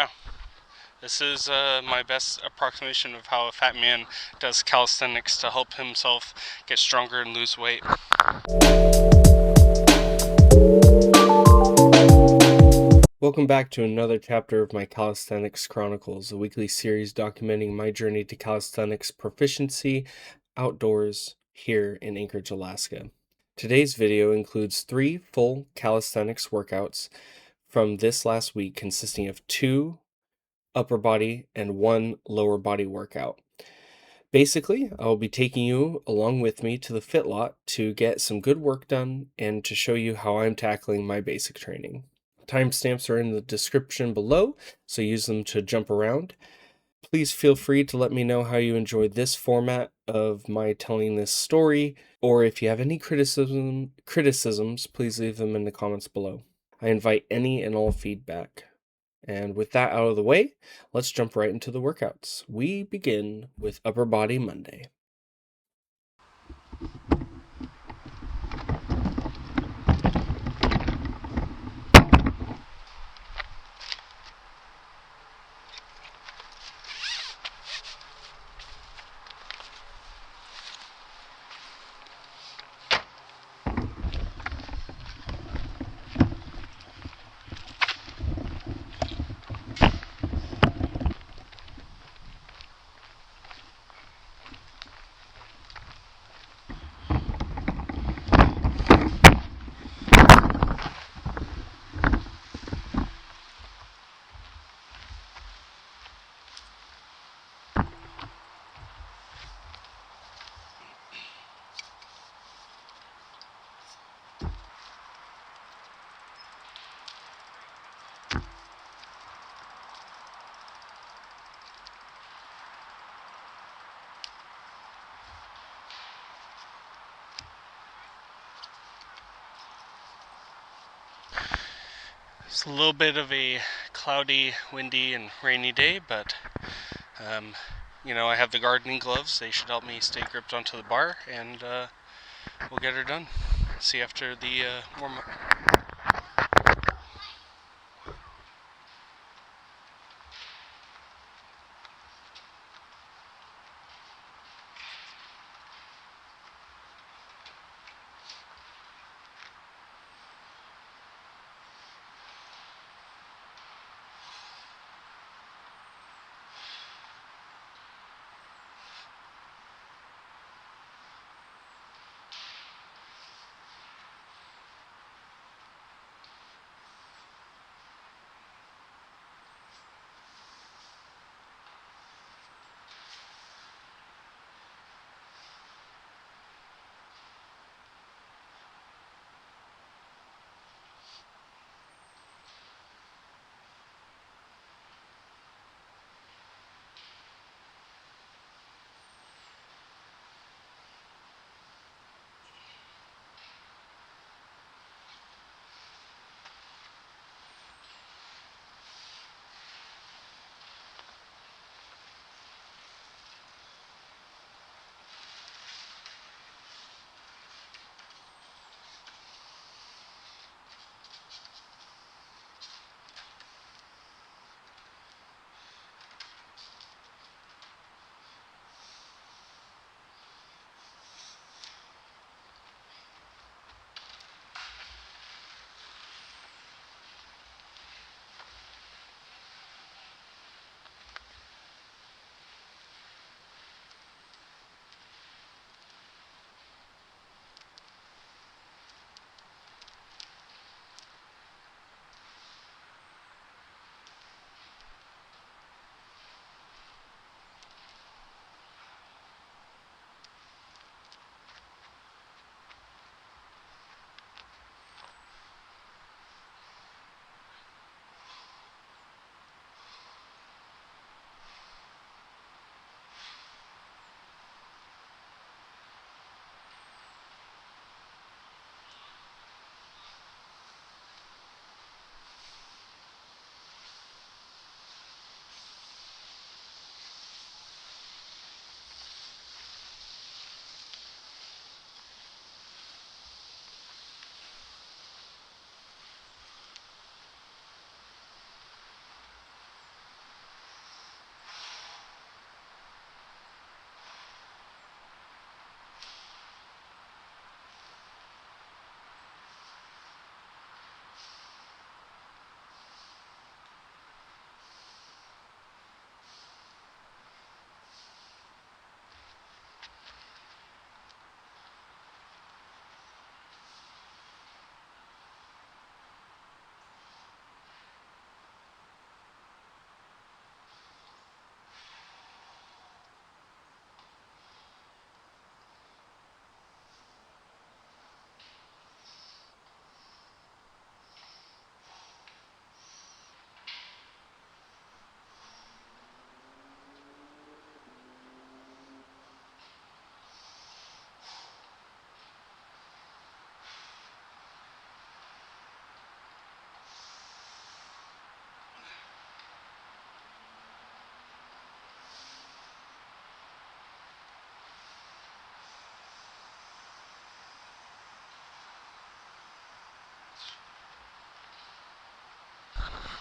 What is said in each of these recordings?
Yeah, this is my best approximation of how a fat man does calisthenics to help himself get stronger and lose weight. Welcome back to another chapter of my Calisthenics Chronicles, a weekly series documenting my journey to calisthenics proficiency outdoors here in Anchorage, Alaska. Today's video includes 3 full calisthenics workouts from this last week, consisting of 2 upper body and 1 lower body workout. Basically, I'll be taking you along with me to the fit lot to get some good work done and to show you how I'm tackling my basic training. Timestamps are in the description below, so use them to jump around. Please feel free to let me know how you enjoyed this format of my telling this story, or if you have any criticisms, please leave them in the comments below. I invite any and all feedback. And with that out of the way, let's jump right into the workouts. We begin with Upper Body Monday. It's a little bit of a cloudy, windy, and rainy day, but I have the gardening gloves. They should help me stay gripped onto the bar, and we'll get her done. See you after the warm-up.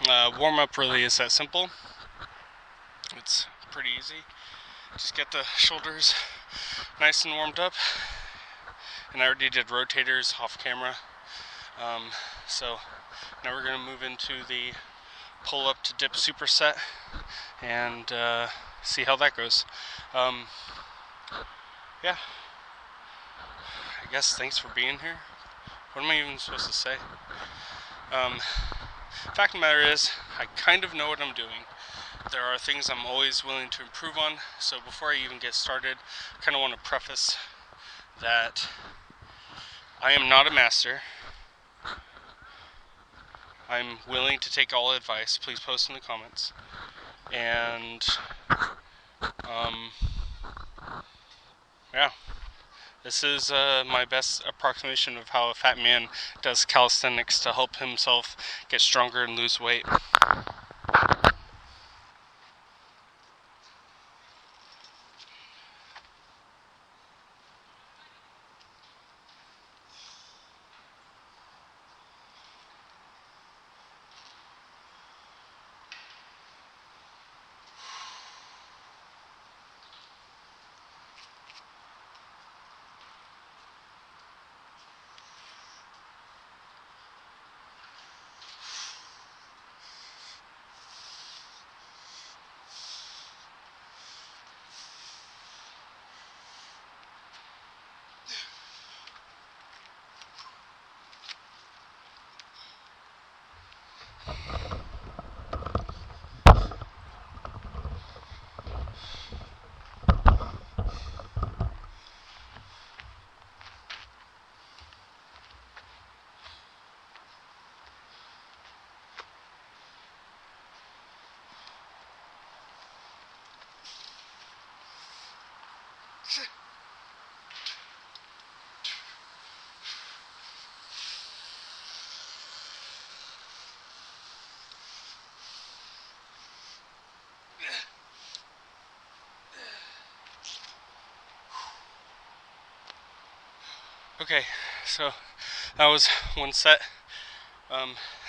Warm-up really is that simple. It's pretty easy. Just get the shoulders nice and warmed up. And I already did rotators off camera. So now we're going to move into the pull-up to dip superset and see how that goes. Yeah, I guess thanks for being here. What am I even supposed to say? Fact of the matter is, I kind of know what I'm doing. There are things I'm always willing to improve on, so before I even get started, I kind of want to preface that I am not a master. I'm willing to take all advice. Please post in the comments. And, yeah. This is my best approximation of how a fat man does calisthenics to help himself get stronger and lose weight. Okay, so that was one set.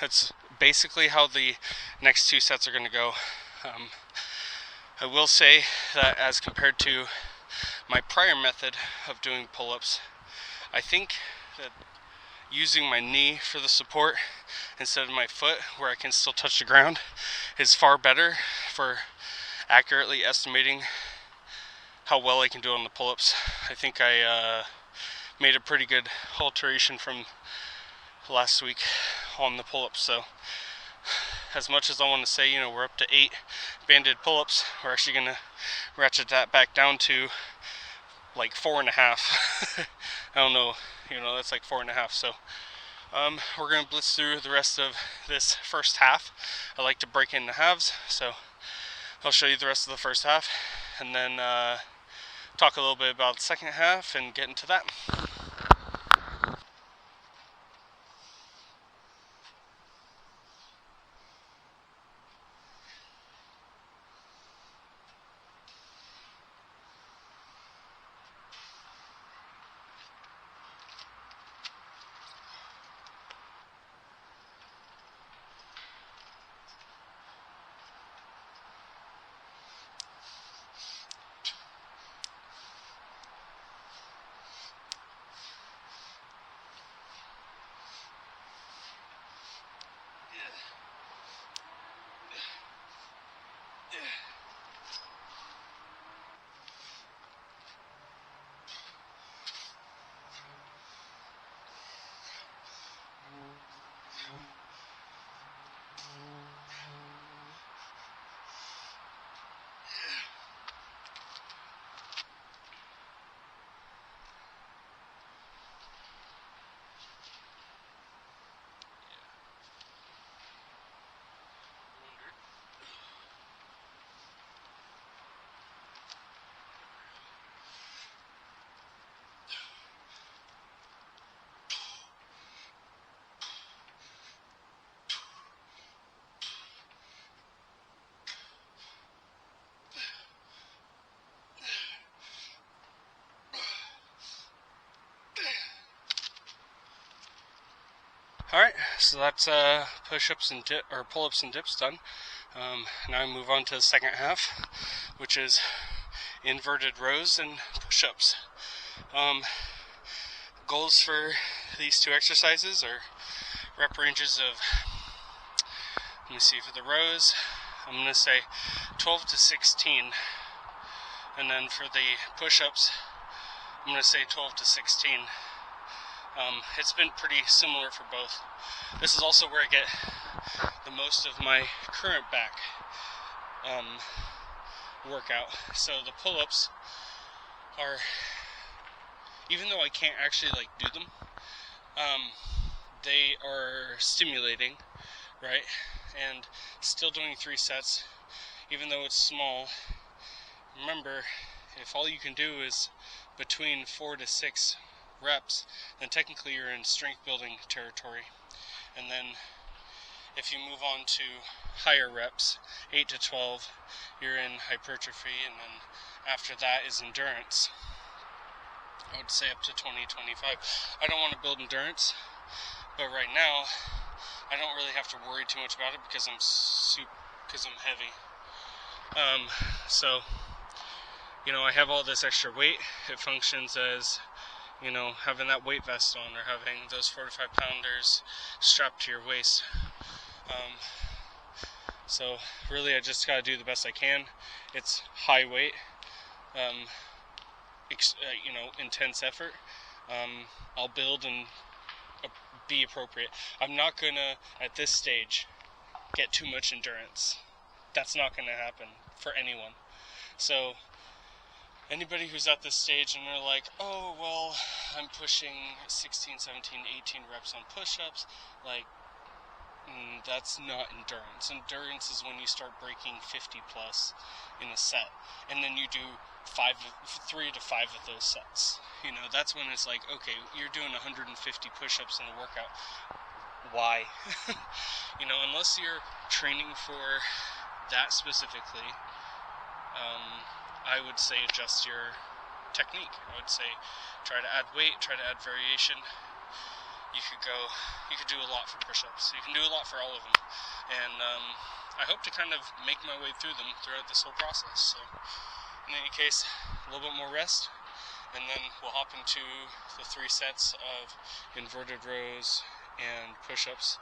That's basically how the next two sets are going to go. I will say that as compared to my prior method of doing pull-ups, I think that using my knee for the support instead of my foot, where I can still touch the ground, is far better for accurately estimating how well I can do on the pull-ups. I think I made a pretty good alteration from last week on the pull-ups. So as much as I want to say, we're up to 8 banded pull-ups, we're actually going to ratchet that back down to like 4.5. I don't know, that's like 4.5. So we're going to blitz through the rest of this first half. I like to break into halves, so I'll show you the rest of the first half and then talk a little bit about the second half and get into that. Alright, so that's push-ups and or pull-ups and dips done. Now I move on to the second half, which is inverted rows and push-ups. Goals for these two exercises are rep ranges of, let me see, for the rows, I'm going to say 12 to 16. And then for the push-ups, I'm going to say 12 to 16. It's been pretty similar for both. This is also where I get the most of my current back workout. So the pull-ups are, even though I can't actually do them, they are stimulating, right? And still doing 3 sets, even though it's small. Remember, if all you can do is between 4 to 6 reps, then technically you're in strength building territory. And then if you move on to higher reps, 8 to 12, you're in hypertrophy, and then after that is endurance. I would say up to 20, 25. I don't want to build endurance, but right now I don't really have to worry too much about it because I'm heavy. So I have all this extra weight. It functions as, having that weight vest on, or having those 45 pounders strapped to your waist. So really I just gotta do the best I can. It's high weight, intense effort. I'll build and be appropriate. I'm not gonna, at this stage, get too much endurance. That's not gonna happen for anyone. So anybody who's at this stage and they're like, oh, well, I'm pushing 16, 17, 18 reps on push-ups, that's not endurance. Endurance is when you start breaking 50 plus in a set, and then you do 3 to 5 of those sets. That's when it's like, okay, you're doing 150 push-ups in a workout. Why? Unless you're training for that specifically, I would say adjust your technique. I would say try to add weight, try to add variation. You could do a lot for push-ups. You can do a lot for all of them. And I hope to kind of make my way through them throughout this whole process. So in any case, a little bit more rest, and then we'll hop into the 3 sets of inverted rows and push-ups.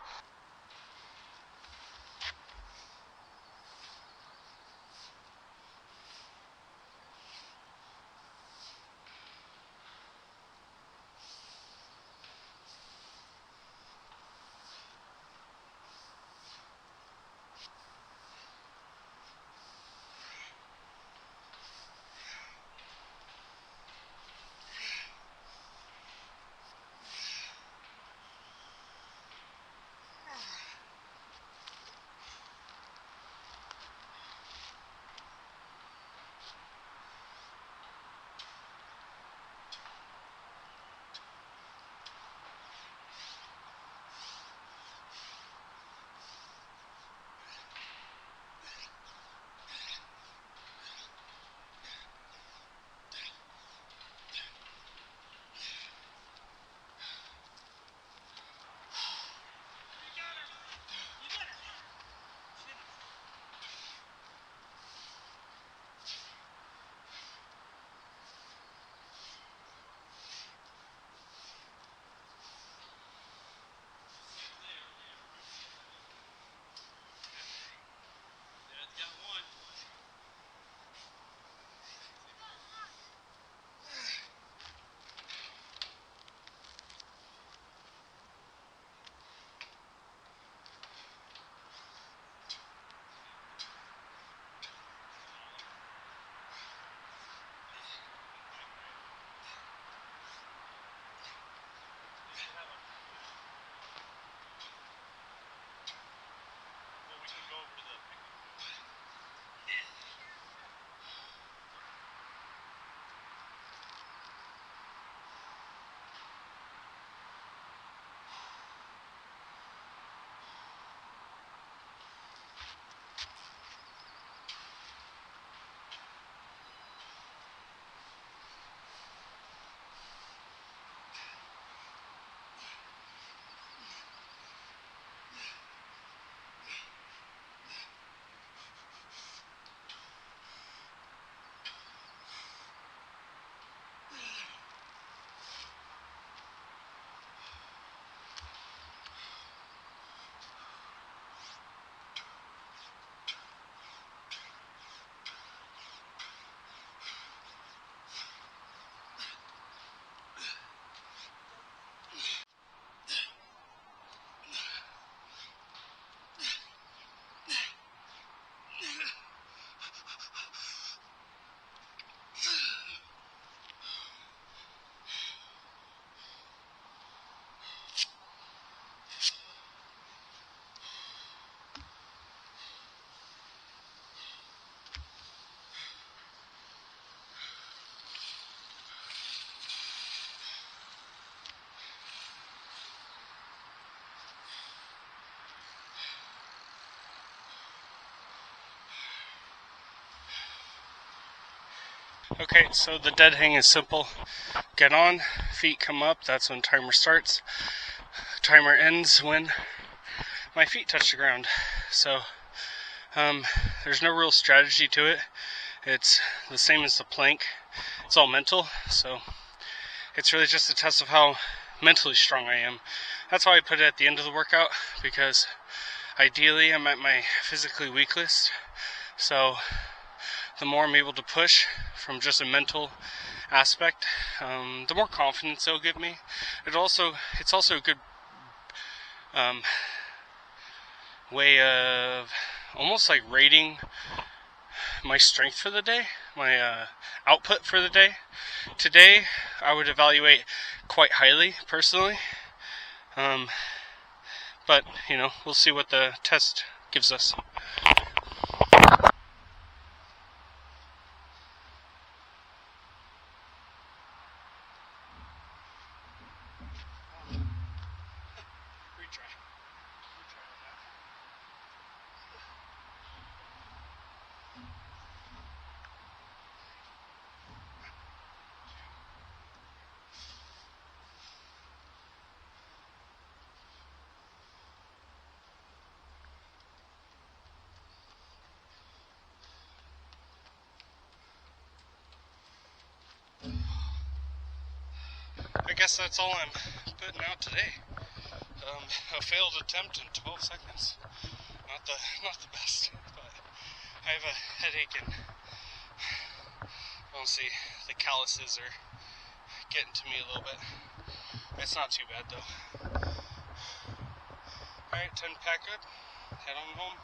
Okay, so the dead hang is simple. Get on, feet come up, that's when timer starts. Timer ends when my feet touch the ground. So there's no real strategy to it. It's the same as the plank. It's all mental, so it's really just a test of how mentally strong I am. That's why I put it at the end of the workout, because ideally I'm at my physically weakest. So the more I'm able to push from just a mental aspect, the more confidence it'll give me. It's also a good um, way of almost like rating my strength for the day, my output for the day. Today, I would evaluate quite highly, personally. Um, but, we'll see what the test gives us. I guess that's all I'm putting out today. A failed attempt in 12 seconds. Not the best, but I have a headache and honestly the calluses are getting to me a little bit. It's not too bad though. Alright, 10 pack up, head on home.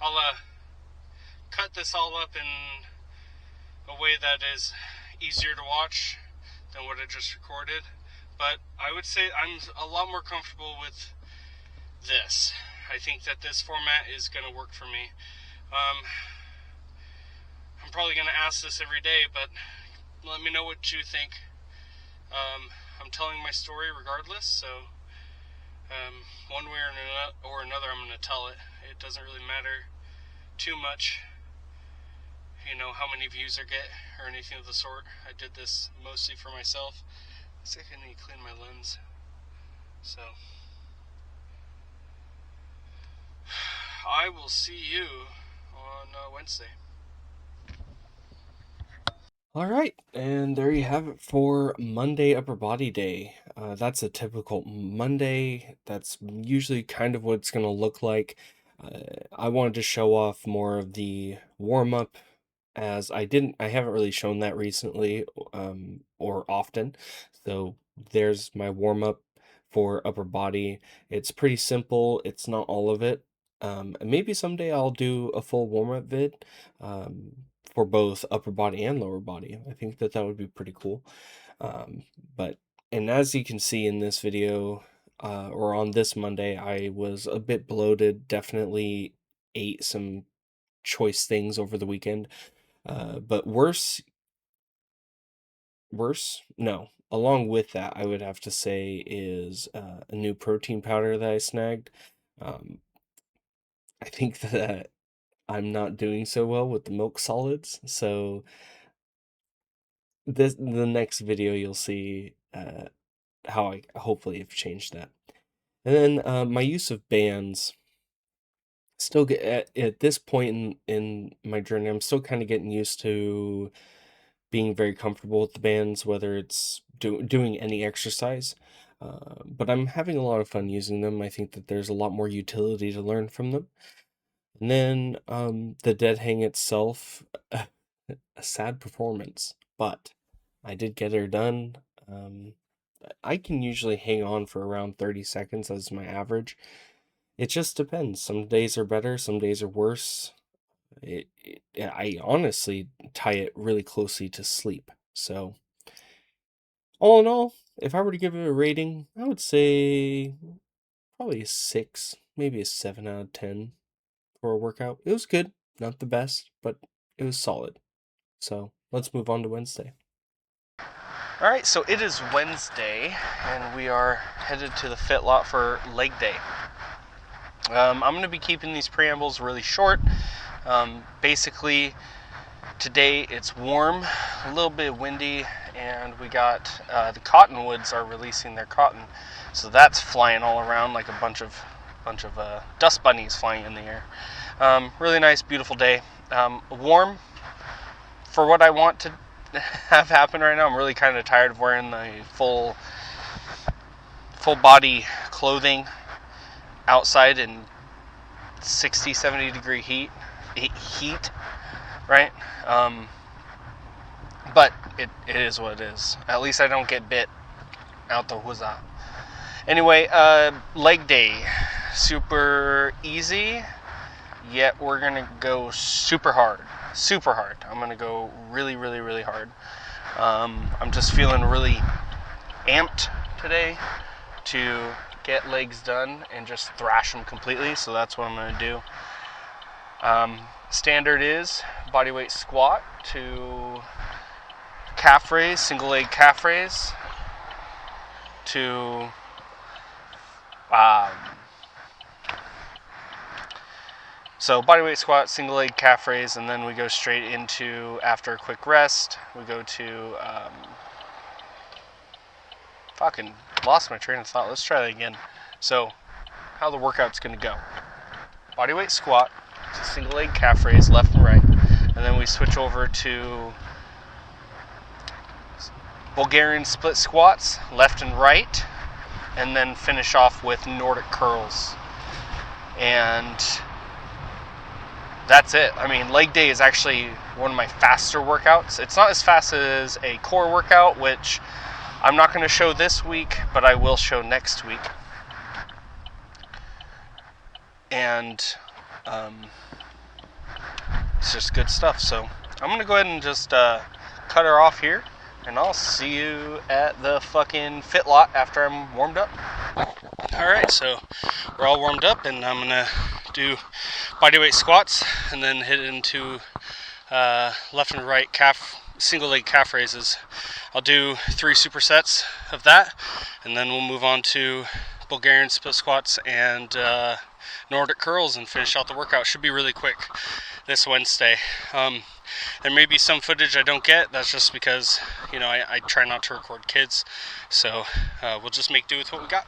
I'll cut this all up in a way that is easier to watch than what I just recorded. But I would say I'm a lot more comfortable with this. I think that this format is going to work for me. I'm probably going to ask this every day, but let me know what you think. I'm telling my story regardless, so one way or another I'm going to tell it. It doesn't really matter too much, how many views I get or anything of the sort. I did this mostly for myself. Looks like I need to clean my lens. So, I will see you on Wednesday. All right, and there you have it for Monday Upper Body Day. That's a typical Monday. That's usually kind of what it's going to look like. I wanted to show off more of the warm up, as I haven't really shown that recently, or often. So there's my warm up for upper body. It's pretty simple. It's not all of it. And maybe someday I'll do a full warm up vid. For both upper body and lower body. I think that would be pretty cool. Um, but and as you can see in this video, or on this Monday, I was a bit bloated. Definitely ate some choice things over the weekend. But worse, no. Along with that, I would have to say is a new protein powder that I snagged. Um, I think that I'm not doing so well with the milk solids, so the next video you'll see how I hopefully have changed that. And then my use of bands. Still get at this point in my journey, I'm still kind of getting used to being very comfortable with the bands, whether it's doing any exercise. But I'm having a lot of fun using them. I think that there's a lot more utility to learn from them. And then the dead hang itself, a sad performance, but I did get her done. Um, I can usually hang on for around 30 seconds as my average. It just depends. Some days are better, some days are worse. I honestly tie it really closely to sleep. So, all in all, if I were to give it a rating, I would say probably a 6, maybe a 7 out of 10 for a workout. It was good, not the best, but it was solid. So, let's move on to Wednesday. Alright, so it is Wednesday, and we are headed to the fit lot for leg day. I'm going to be keeping these preambles really short. Basically, today it's warm, a little bit windy, and we got the cottonwoods are releasing their cotton, so that's flying all around like a bunch of dust bunnies flying in the air. Really nice, beautiful day. Warm for what I want to have happen right now. I'm really kind of tired of wearing the full body clothing outside in 60-70 degree heat, right? But it is what it is. At least I don't get bit out the wuzza. Anyway, leg day, super easy, yet we're gonna go super hard. I'm gonna go really, really, really hard. I'm just feeling really amped today to get legs done and just thrash them completely, so that's what I'm gonna do. Standard is bodyweight squat to calf raise, single leg calf raise to so bodyweight squat, single leg calf raise, and then we go straight into, after a quick rest, we go to fucking lost my train of thought. Let's try that again. So how the workout's gonna go: bodyweight squat to single leg calf raise, left and right, and then we switch over to Bulgarian split squats, left and right, and then finish off with Nordic curls. And that's it. I mean, leg day is actually one of my faster workouts. It's not as fast as a core workout, which I'm not going to show this week, but I will show next week. And it's just good stuff. So I'm going to go ahead and just cut her off here, and I'll see you at the fucking fit lot after I'm warmed up. Alright, so we're all warmed up, and I'm going to do bodyweight squats and then hit into left and right single leg calf raises. I'll do 3 supersets of that, and then we'll move on to Bulgarian split squats and Nordic curls and finish out the workout. Should be really quick this Wednesday. There may be some footage I don't get. That's just because, I try not to record kids. So we'll just make do with what we got.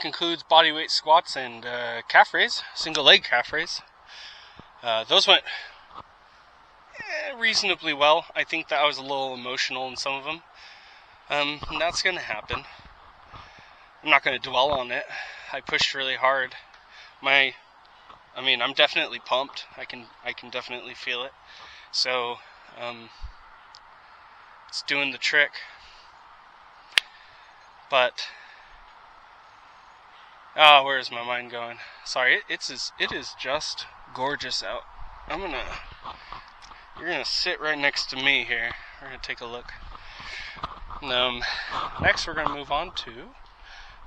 concludes bodyweight squats and calf raise, single leg calf raise. Those went reasonably well. I think that I was a little emotional in some of them. And that's going to happen. I'm not going to dwell on it. I pushed really hard. I'm definitely pumped. I can definitely feel it. So, it's doing the trick. But, where is my mind going? Sorry, it is just gorgeous out. You're gonna sit right next to me here. We're gonna take a look. Next we're gonna move on to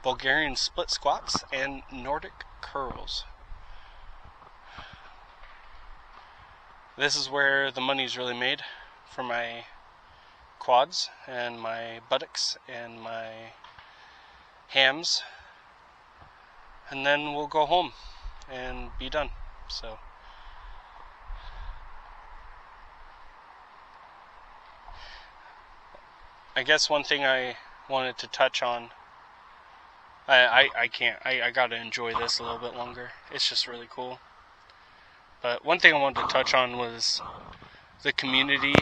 Bulgarian split squats and Nordic curls. This is where the money's really made for my quads and my buttocks and my hams. And then we'll go home and be done. So I guess one thing I wanted to touch on, I can't, I gotta enjoy this a little bit longer. It's just really cool. But one thing I wanted to touch on was the community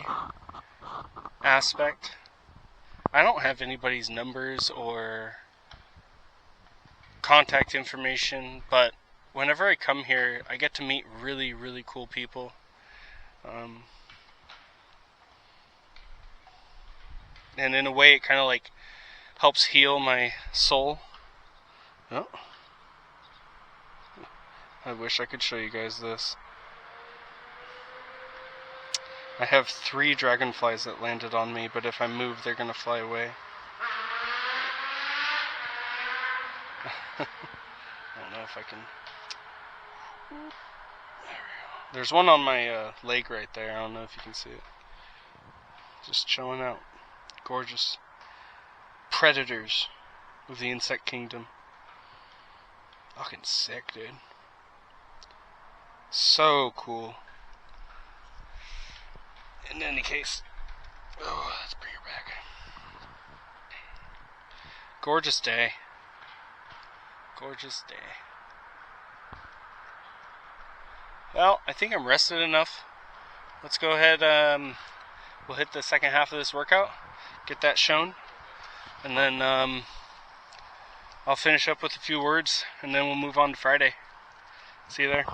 aspect. I don't have anybody's numbers or contact information, but whenever I come here, I get to meet really, really cool people. And in a way, it kind of like helps heal my soul. Oh. I wish I could show you guys this. I have 3 dragonflies that landed on me, but if I move, they're gonna fly away. I don't know if I can. There we go. There's one on my leg right there. I don't know if you can see it. Just showing out. Gorgeous predators of the insect kingdom. Fucking sick, dude. So cool. In any case, let's bring her back. Gorgeous day. Gorgeous day. Well, I think I'm rested enough. Let's go ahead. We'll hit the second half of this workout, get that shown, and then I'll finish up with a few words, and then we'll move on to Friday. See you there.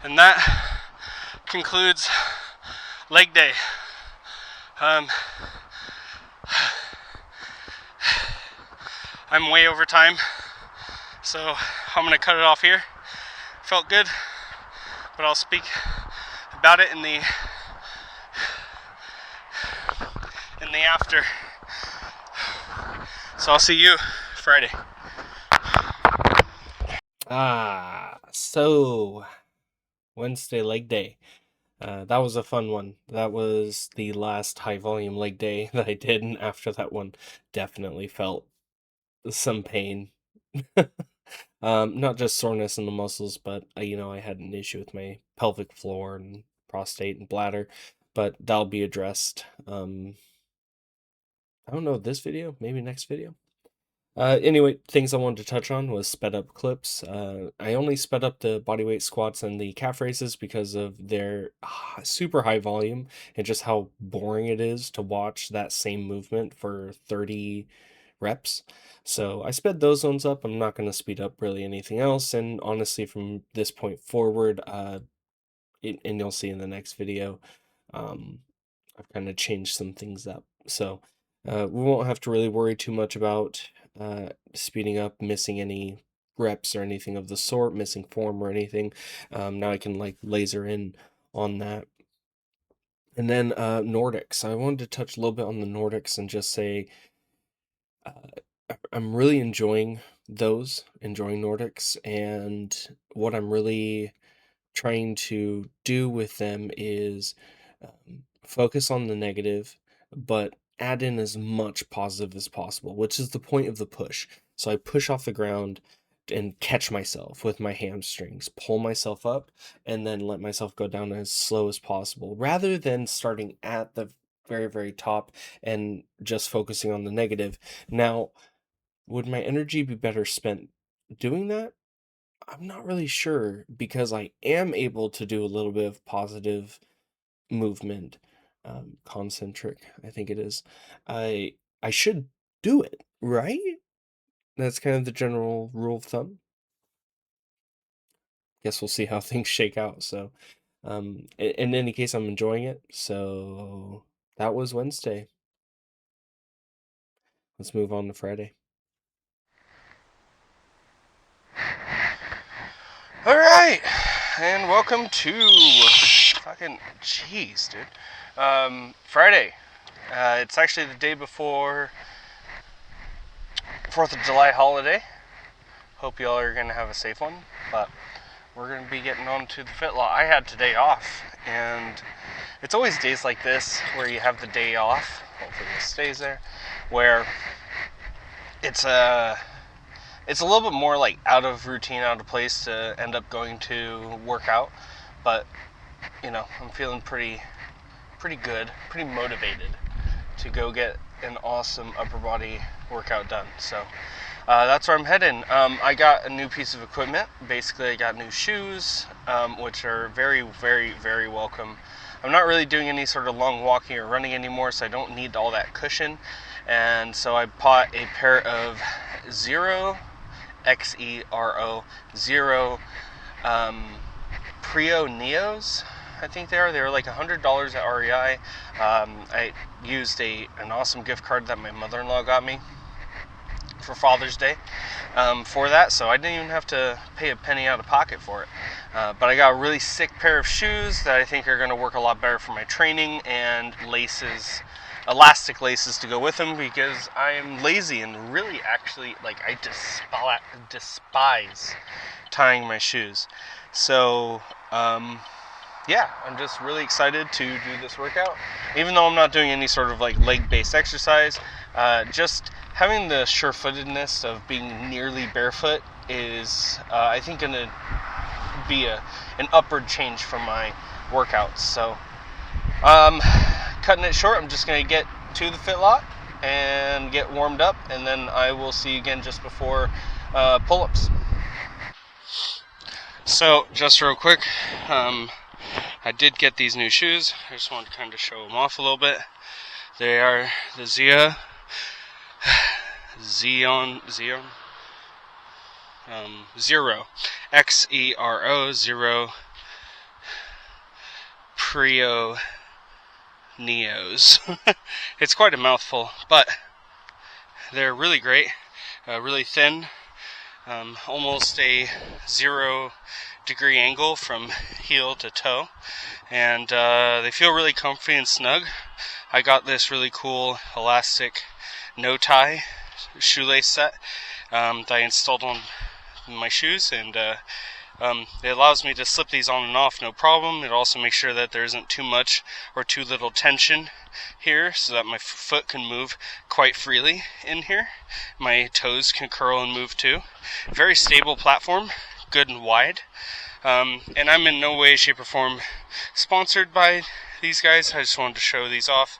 And that concludes leg day. I'm way over time, so I'm gonna cut it off here. Felt good, but I'll speak about it in the after. So I'll see you Friday. So Wednesday leg day. That was a fun one. That was the last high volume leg day that I did, and after that one, definitely felt some pain. Not just soreness in the muscles, but I had an issue with my pelvic floor and prostate and bladder, but that'll be addressed. I don't know, this video, maybe next video. Anyway, things I wanted to touch on was sped up clips. I only sped up the bodyweight squats and the calf raises because of their super high volume and just how boring it is to watch that same movement for 30 reps. So I sped those ones up. I'm not going to speed up really anything else. And honestly, from this point forward, and you'll see in the next video, I've kind of changed some things up. So we won't have to really worry too much about speeding up, missing any reps or anything of the sort, missing form or anything. Now I can like laser in on that. And then Nordics. I wanted to touch a little bit on the Nordics and just say I'm really enjoying Nordics, and what I'm really trying to do with them is focus on the negative, but add in as much positive as possible, which is the point of the push. So I push off the ground and catch myself with my hamstrings, pull myself up, and then let myself go down as slow as possible, rather than starting at the very, very top and just focusing on the negative. Now, would my energy be better spent doing that? I'm not really sure, because I am able to do a little bit of positive movement, concentric, I think it is. I should do it, right? That's kind of the general rule of thumb. Guess we'll see how things shake out. So, in any case, I'm enjoying it. So that was Wednesday. Let's move on to Friday. All right, and welcome to fucking jeez, dude. Friday. It's actually the day before 4th of July holiday. Hope y'all are gonna have a safe one, but we're gonna be getting on to the fit law. I had today off, and it's always days like this where you have the day off. Hopefully this stays there. Where it's a little bit more like out of routine, out of place to end up going to work out, but I'm feeling pretty good, pretty motivated to go get an awesome upper body workout done. So that's where I'm heading. I got a new piece of equipment. Basically, I got new shoes, which are very, very, very welcome. I'm not really doing any sort of long walking or running anymore, so I don't need all that cushion. And so I bought a pair of Xero Prio Neos, I think they are. They were like $100 at REI. I used an awesome gift card that my mother-in-law got me for Father's Day for that, so I didn't even have to pay a penny out of pocket for it. But I got a really sick pair of shoes that I think are going to work a lot better for my training, and elastic laces to go with them, because I am lazy and really actually I despise tying my shoes. So yeah, I'm just really excited to do this workout, even though I'm not doing any sort of leg-based exercise. Just having the sure-footedness of being nearly barefoot is I think going to be an upward change from my workouts. So cutting it short, I'm just going to get to the fit lot and get warmed up, and then I will see you again just before pull-ups. So just real quick, I did get these new shoes. I just wanted to kind of show them off a little bit. They are the Xero Xero, Xero Trio Neos. It's quite a mouthful, but they're really great, really thin, almost a 0-degree angle from heel to toe, and they feel really comfy and snug. I got this really cool elastic no-tie shoelace set that I installed on my shoes, and it allows me to slip these on and off no problem. It also makes sure that there isn't too much or too little tension here, so that my foot can move quite freely in here. My toes can curl and move too. Very stable platform, good and wide. And I'm in no way, shape, or form sponsored by these guys. I just wanted to show these off.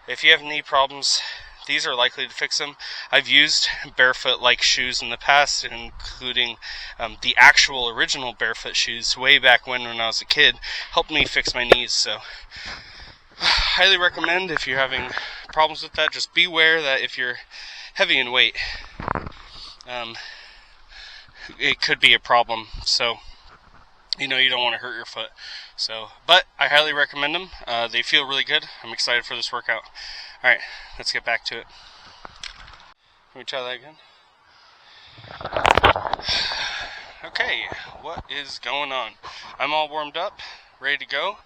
If you have knee problems, these are likely to fix them. I've used barefoot-like shoes in the past, including the actual original barefoot shoes way back when I was a kid. Helped me fix my knees, so highly recommend if you're having problems with that. Just beware that if you're heavy in weight, it could be a problem. So you don't want to hurt your foot. So, but I highly recommend them. They feel really good. I'm excited for this workout. Alright, let's get back to it. Can we try that again? Okay, what is going on? I'm all warmed up, ready to go.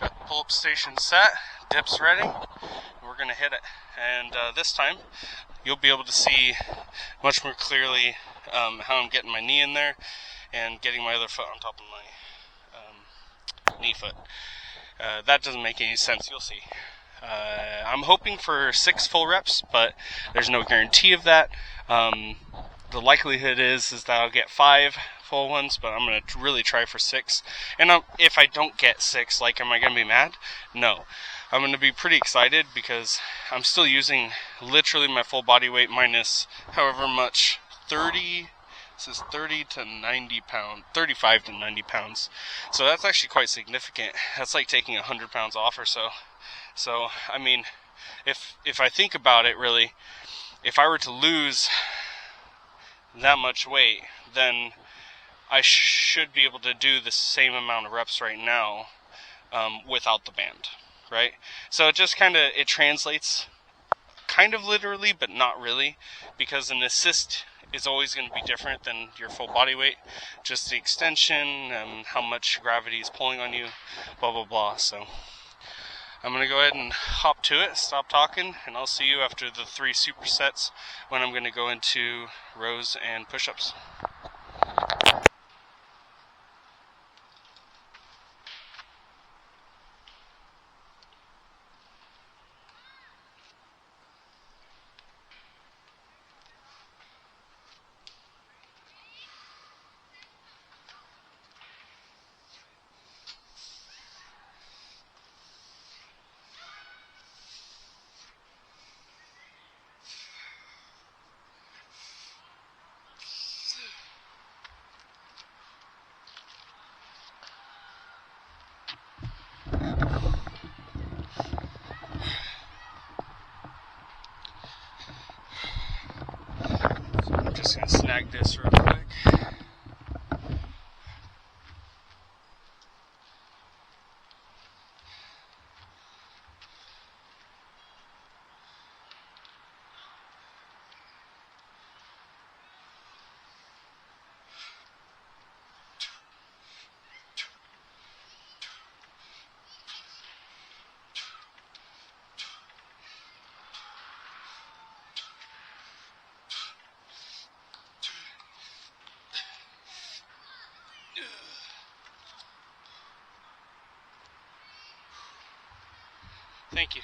Got the pull-up station set, dips ready, and we're going to hit it. And this time, you'll be able to see much more clearly how I'm getting my knee in there and getting my other foot on top of my knee foot. That doesn't make any sense, you'll see. I'm hoping for 6 full reps, but there's no guarantee of that. The likelihood is that I'll get 5 full ones, but I'm going to really try for 6. And if I don't get 6, am I going to be mad? No. I'm going to be pretty excited because I'm still using literally my full body weight minus however much, 30 to 90 pounds, 35 to 90 pounds. So that's actually quite significant. That's like taking 100 pounds off or so. So, I mean, if I think about it really, if I were to lose that much weight, then I should be able to do the same amount of reps right now without the band, right? So it just it translates kind of literally, but not really, because an assist is always going to be different than your full body weight. Just the extension, how much gravity is pulling on you, blah, blah, blah. So I'm going to go ahead and hop to it, stop talking, and I'll see you after the 3 supersets when I'm going to go into rows and push-ups. I'm just going to snag this real quick. Thank you.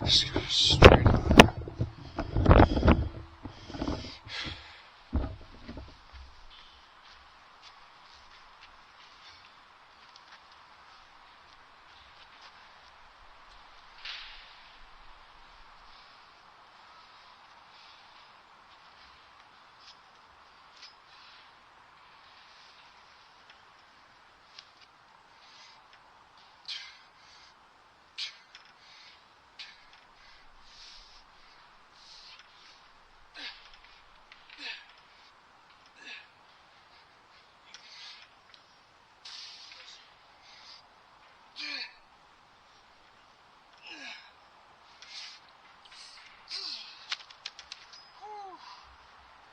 Just go straight on.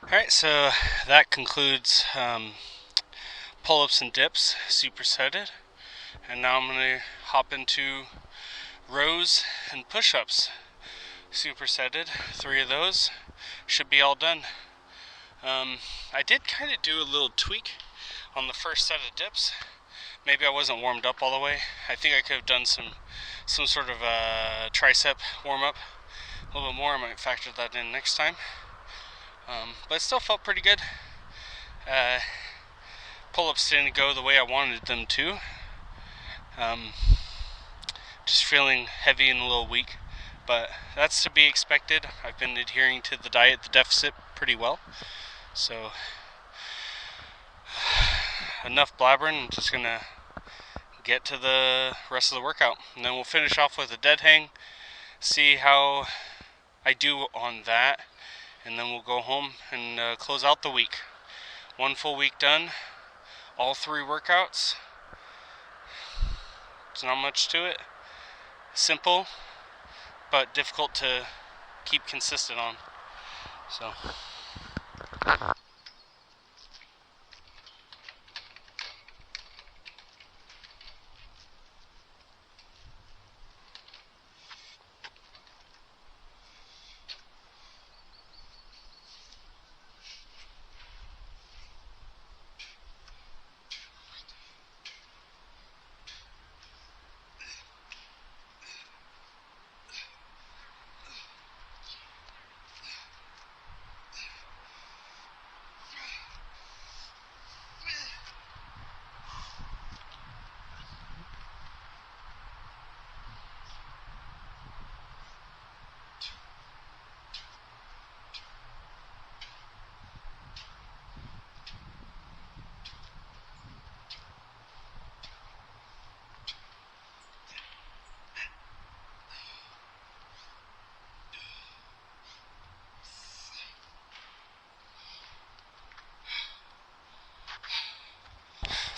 Alright, so that concludes pull-ups and dips, supersetted. And now I'm going to hop into rows and push-ups, supersetted. 3 of those should be all done. I did kind of do a little tweak on the first set of dips. Maybe I wasn't warmed up all the way. I think I could have done some sort of tricep warm-up a little bit more. I might factor that in next time. But it still felt pretty good. Pull-ups didn't go the way I wanted them to. Just feeling heavy and a little weak, but that's to be expected. I've been adhering to the diet, the deficit, pretty well. So enough blabbering. I'm just gonna get to the rest of the workout, and then we'll finish off with a dead hang, see how I do on that, and then we'll go home and close out the week. 1 full week done, all 3 workouts. There's not much to it. Simple, but difficult to keep consistent on.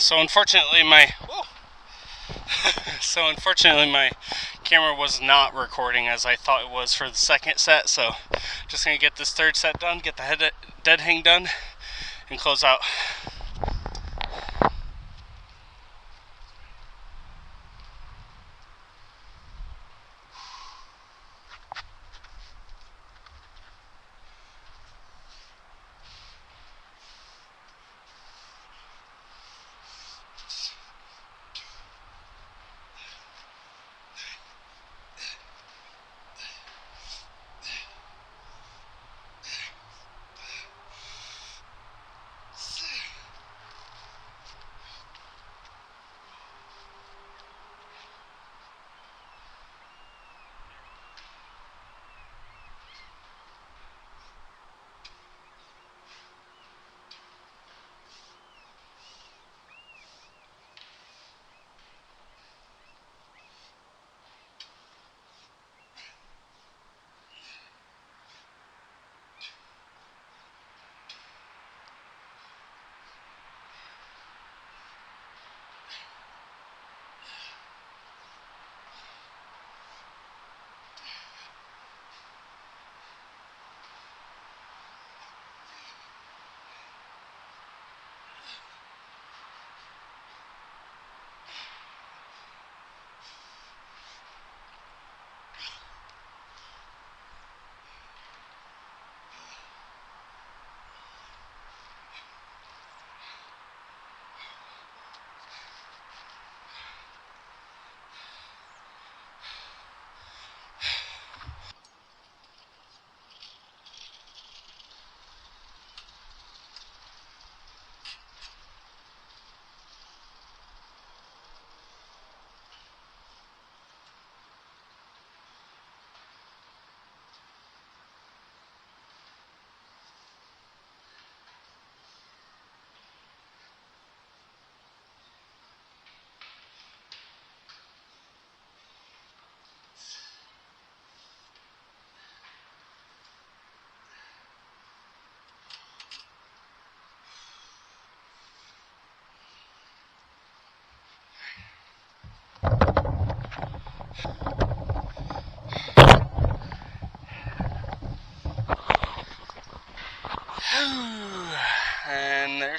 So unfortunately my camera was not recording as I thought it was for the second set, so just gonna get this 3rd set done, get the dead hang done, and close out.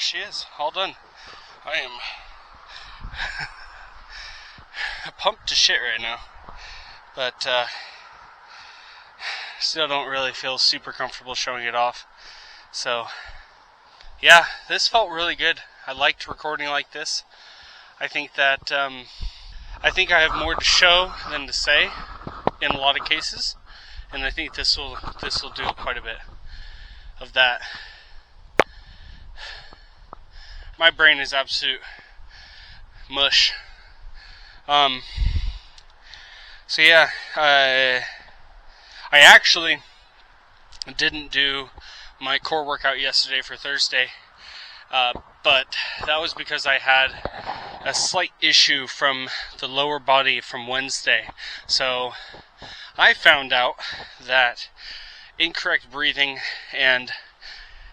she is, all done. I am pumped to shit right now, but still don't really feel super comfortable showing it off. So, yeah, this felt really good. I liked recording like this. I think that I think I have more to show than to say in a lot of cases, and I think this will do quite a bit of that. My brain is absolute mush. So yeah, I actually didn't do my core workout yesterday for Thursday, but that was because I had a slight issue from the lower body from Wednesday. So I found out that incorrect breathing and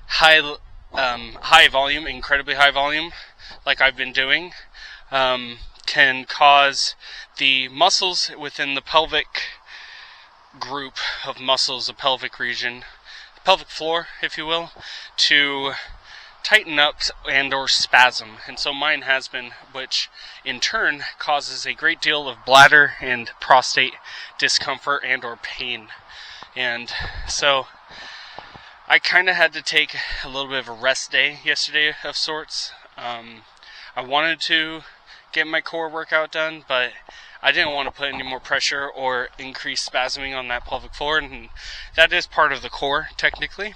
high volume, incredibly high volume, like I've been doing, can cause the muscles within the pelvic group of muscles, the pelvic region, the pelvic floor, if you will, to tighten up and or spasm. And so mine has been, which in turn causes a great deal of bladder and prostate discomfort and or pain. And so I kind of had to take a little bit of a rest day yesterday of sorts. I wanted to get my core workout done, but I didn't want to put any more pressure or increase spasming on that pelvic floor, and that is part of the core technically.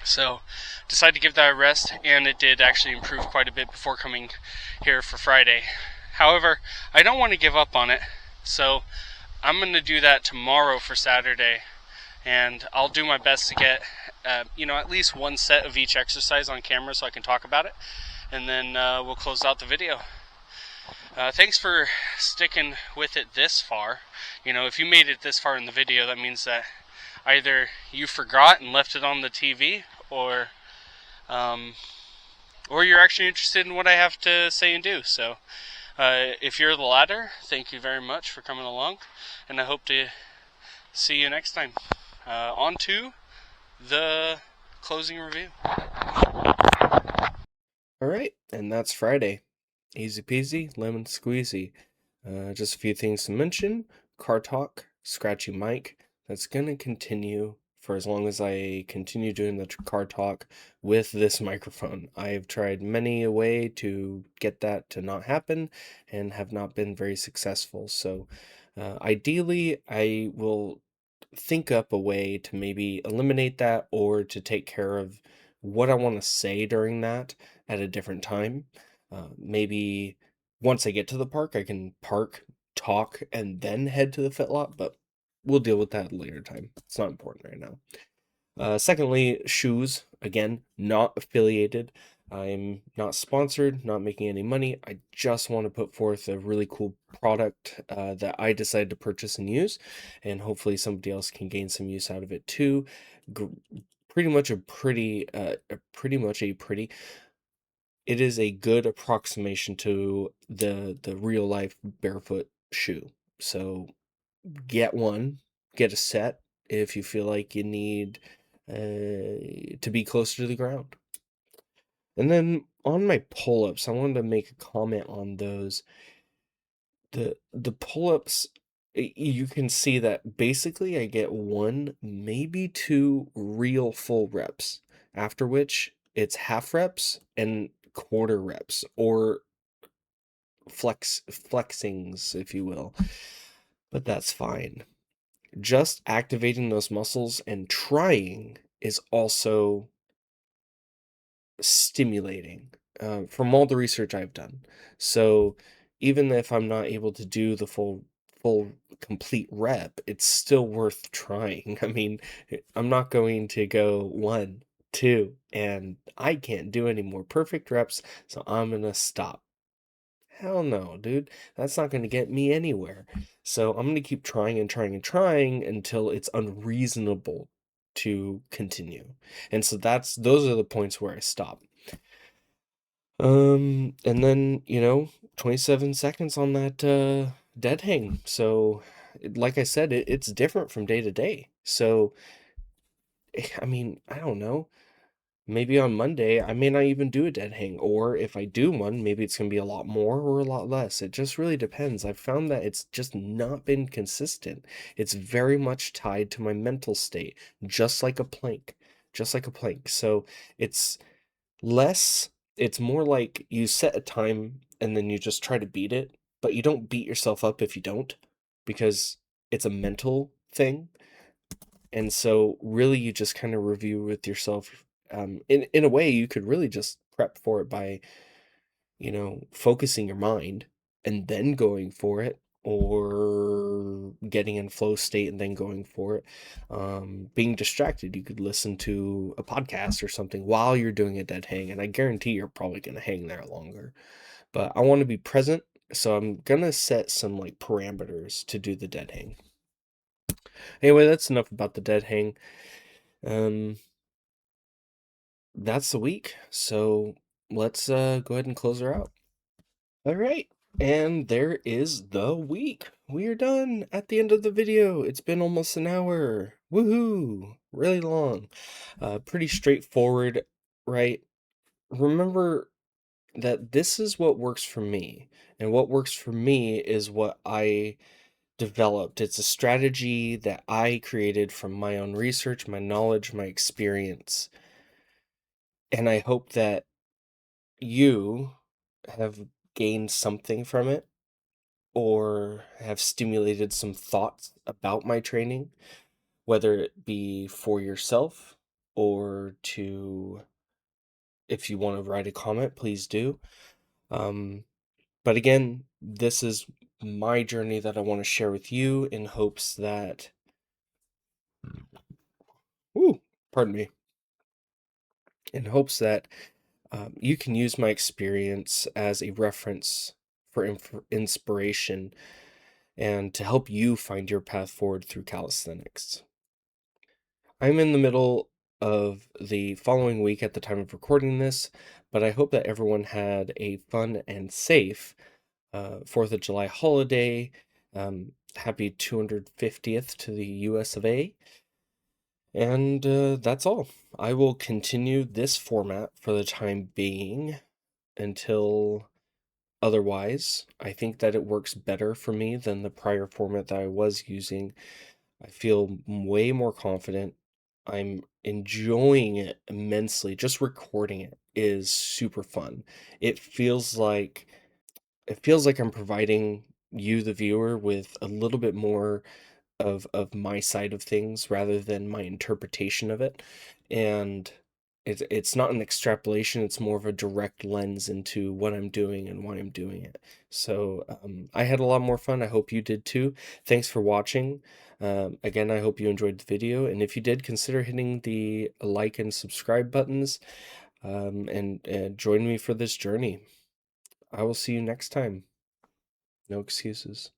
So decided to give that a rest, and it did actually improve quite a bit before coming here for Friday. However, I don't want to give up on it, so I'm going to do that tomorrow for Saturday, and I'll do my best to get at least one set of each exercise on camera so I can talk about it, and then we'll close out the video. Thanks for sticking with it this far. If you made it this far in the video, that means that either you forgot and left it on the TV, or you're actually interested in what I have to say and do. So if you're the latter, thank you very much for coming along, and I hope to see you next time. On to the closing review. Alright, and that's Friday. Easy peasy, lemon squeezy. Just a few things to mention. Car talk, scratchy mic. That's going to continue for as long as I continue doing the car talk with this microphone. I've tried many a way to get that to not happen and have not been very successful. So ideally, I will think up a way to maybe eliminate that or to take care of what I want to say during that at a different time. Maybe once I get to the park, I can park, talk, and then head to the fit lot, but we'll deal with that at a later time. It's not important right now. Secondly, shoes. Again, not affiliated. I'm not sponsored, not making any money. I just want to put forth a really cool product that I decided to purchase and use, and hopefully somebody else can gain some use out of it too. It is a good approximation to the real life barefoot shoe. So get a set if you feel like you need to be closer to the ground. And then on my pull-ups, I wanted to make a comment on those. The pull-ups, you can see that basically I get one, maybe two real full reps, after which it's half reps and quarter reps, or flexings, if you will. But that's fine. Just activating those muscles and trying is also stimulating, from all the research I've done. So even if I'm not able to do the full complete rep, it's still worth trying. I mean, I'm not going to go 1, 2, and I can't do any more perfect reps, so I'm gonna stop. Hell no, dude. That's not going to get me anywhere. So I'm going to keep trying and trying and trying until it's unreasonable to continue. And so those are the points where I stop. And then, 27 seconds on that dead hang. So like I said, it's different from day to day. So I mean, I don't know. maybe on Monday, I may not even do a dead hang. Or if I do one, maybe it's going to be a lot more or a lot less. It just really depends. I've found that it's just not been consistent. It's very much tied to my mental state, just like a plank, just like a plank. So it's less, it's more like you set a time and then you just try to beat it, but you don't beat yourself up if you don't, because it's a mental thing. And so really you just kind of review with yourself. In a way, you could really just prep for it by, focusing your mind and then going for it, or getting in flow state and then going for it. Being distracted, you could listen to a podcast or something while you're doing a dead hang, and I guarantee you're probably going to hang there longer. But I want to be present, so I'm going to set some like parameters to do the dead hang. Anyway, that's enough about the dead hang. Um, that's the week. So let's go ahead and close her out. All right. And there is the week. We are done at the end of the video. It's been almost an hour. Woohoo! Really long. Pretty straightforward, right? Remember that this is what works for me. And what works for me is what I developed. It's a strategy that I created from my own research, my knowledge, my experience. And I hope that you have gained something from it, or have stimulated some thoughts about my training, whether it be for yourself or to, if you want to write a comment, please do. Um, but again, this is my journey that I want to share with you in hopes that, ooh, pardon me, in hopes that you can use my experience as a reference for inspiration and to help you find your path forward through calisthenics. I'm in the middle of the following week at the time of recording this, but I hope that everyone had a fun and safe 4th of July holiday. Happy 250th to the US of A. And that's all. I will continue this format for the time being until otherwise. I think that it works better for me than the prior format that I was using. I feel way more confident. I'm enjoying it immensely. Just recording it is super fun. It feels like I'm providing you, the viewer, with a little bit more of my side of things rather than my interpretation of it. And it's not an extrapolation, it's more of a direct lens into what I'm doing and why I'm doing it. So I had a lot more fun. I hope you did too. Thanks for watching. Again, I hope you enjoyed the video, and if you did, consider hitting the like and subscribe buttons, and join me for this journey. I will see you next time. No excuses.